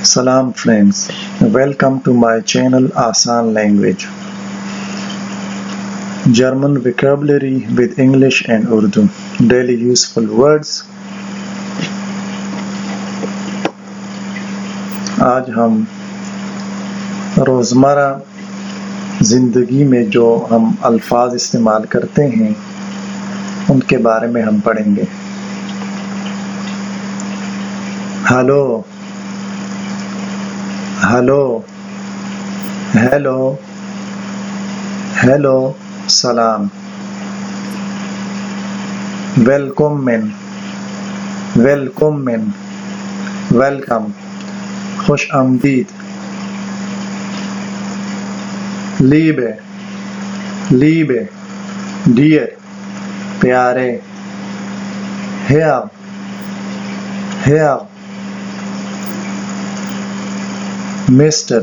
Salam friends, welcome to my channel AASAAN Language. German vocabulary with English and Urdu. Daily useful words. آج ہم روزمرہ زندگی میں جو ہم الفاظ استعمال کرتے ہیں ان کے بارے میں ہم پڑھیں گے. ہلو ہلو ہیلو ہیلو سلام. ویلکمن ویلکمن ویلکم خوش آمدید. لیبے لیبے ڈیئر پیارے. ہیئر ہیئر مسٹر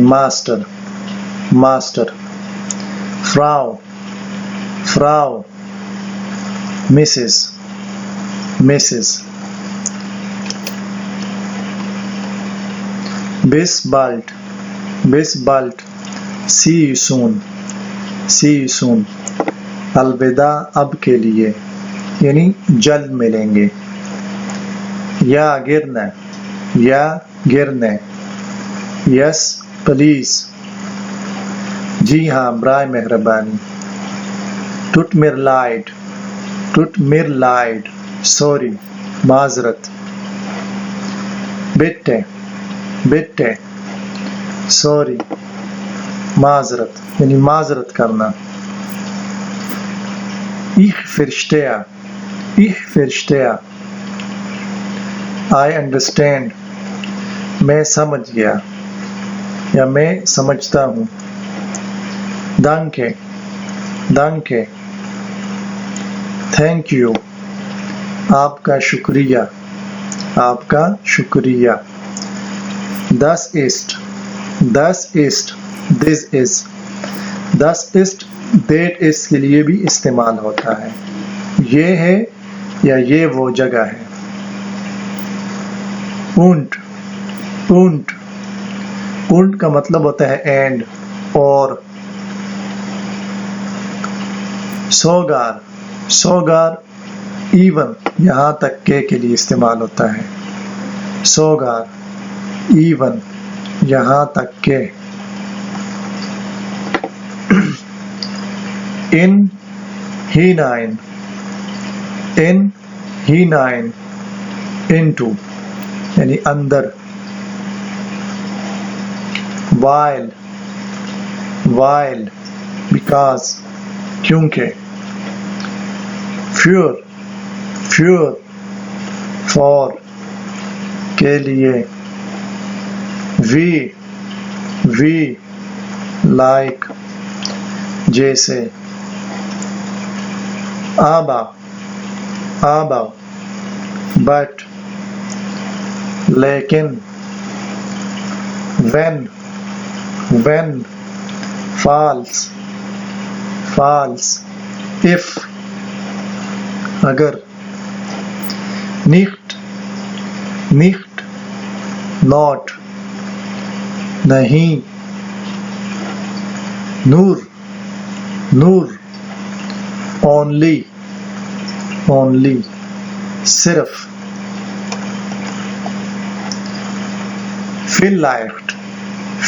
ماسٹر ماسٹر. فراو فراو مسز مسز. بس بالٹ بس بالٹ سی you soon C you soon. الوداع اب کے لیے یعنی جلد ملیں گے. یا گرنا یا گرنے. یس پلیز جی ہاں برائے مہربانی. ٹوٹ میر لائٹ ٹوٹ میر لائٹ سوری معذرت. بیٹے بیٹے سوری معذرت یعنی معذرت کرنا. ich verstehe ich verstehe. I understand میں سمجھ گیا یا میں سمجھتا ہوں. danke danke thank you آپ کا شکریہ آپ کا شکریہ. das ist this is das ist that is کے لیے بھی استعمال ہوتا ہے. یہ ہے یا یہ وہ جگہ ہے. اونٹ اونٹ اونٹ کا مطلب ہوتا ہے اینڈ اور. سوگار سوگار ایون یہاں تک کے لیے استعمال ہوتا ہے. سوگار ایون یہاں تک کہ. ان ہی نائن ان ہی نائن انٹو یعنی اندر. وائل وائل بیکاز کیونکہ. فیور فیور فور کے لیے. وی لائک جیسے. آبا آبا بٹ لیکن. when false false if اگر. nicht nicht not نہیں. نور نور only only صرف. vielleicht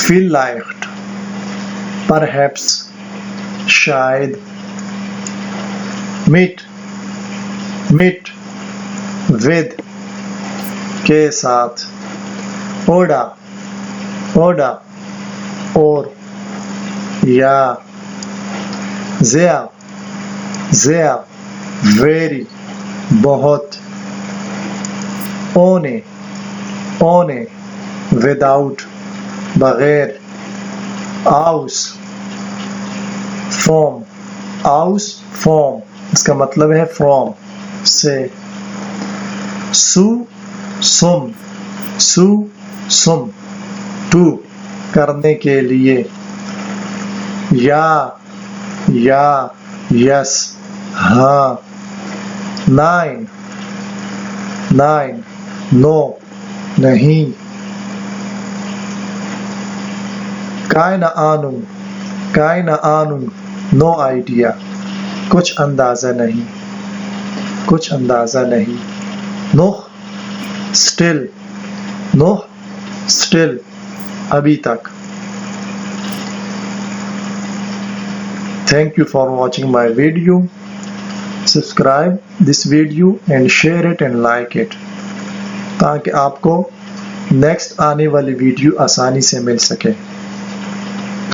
vielleicht perhaps شاید. mit mit with کے ساتھ. اوڈا اوڈا اور یا. زیا زیا very بہت. اونے اونے without بغیر. آؤس فروم آؤس فروم اس کا مطلب ہے فرام سے. سو سم سو سم ٹو کرنے کے لیے. یا یس ہاں. نائن no نہیں. کائنہ آنم no idea کچھ اندازہ نہیں. کچھ اندازہ نہیں. نوح still ابھی تک. Thank you for watching my video. Subscribe this video and share it and like it تاکہ آپ کو نیکسٹ آنے والی ویڈیو آسانی سے مل سکے.